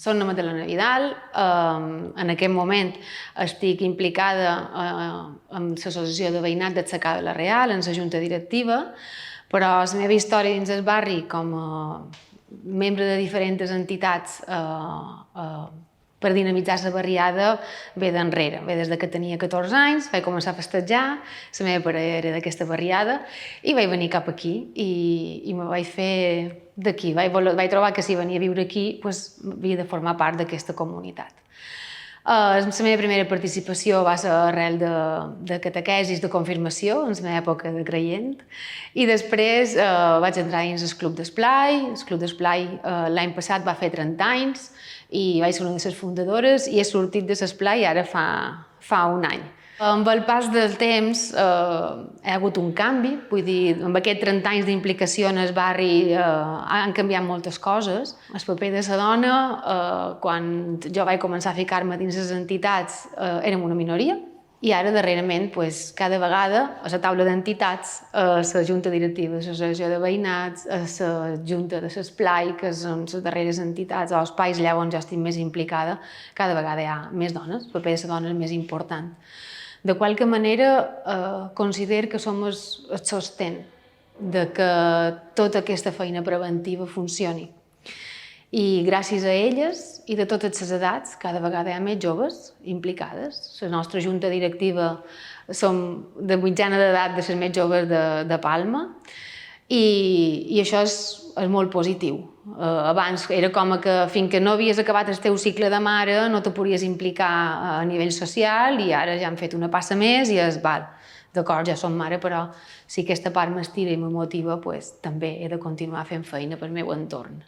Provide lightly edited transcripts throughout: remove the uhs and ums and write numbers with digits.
Soc la Madalena Vidal, en aquest moment estic implicada en l'associació de veïnat d'Atzecà de la Real, en la junta directiva, però la meva història dins el barri com a membre de diferents entitats per dinamitzar la barriada ve d'enrere, ve des que tenia 14 anys, vaig començar a festejar, la meva parella era d'aquesta barriada i vaig venir cap aquí i me vaig fer d'aquí, vaig trobar que si venia a viure aquí havia de formar part d'aquesta comunitat. La meva primera participació va ser arrel de catequesis de confirmació, en la meva època de creient, i després vaig entrar dins el Club d'Esplai. El Club d'Esplai l'any passat va fer 30 anys i vaig ser una de les fundadores i he sortit de l'Esplai ara fa un any. Amb el pas del temps hi ha hagut un canvi, vull dir, amb aquests 30 anys d'implicació en el barri han canviat moltes coses. El paper de la dona, quan jo vaig començar a ficar-me dins les entitats, érem una minoria i ara, darrerament, cada vegada a la taula d'entitats, a la junta directiva de l'associació de veïnats, a la junta de l'Esplai, que són les darreres entitats o espais allà on jo estic més implicada, cada vegada hi ha més dones, el paper de la dona és més important. De qualque manera, considero que som el sostén de que tota aquesta feina preventiva funcioni. I gràcies a elles i de totes les edats, cada vegada hi ha més joves implicades. La nostra junta directiva som de mitjana d'edat de les més joves de Palma i això és molt positiu. Abans era com que fins que no havies acabat el teu cicle de mare no te podies implicar a nivell social i ara ja hem fet una passa més i d'acord, ja som mare, però si aquesta part m'estira i me motiva, també he de continuar fent feina pel meu entorn.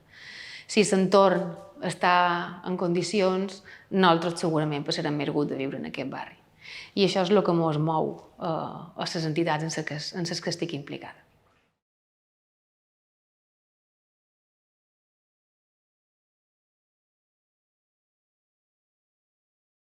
Si l'entorn està en condicions, nosaltres segurament passarem més gust de viure en aquest barri. I això és el que ens mou a les entitats en les que estic implicada.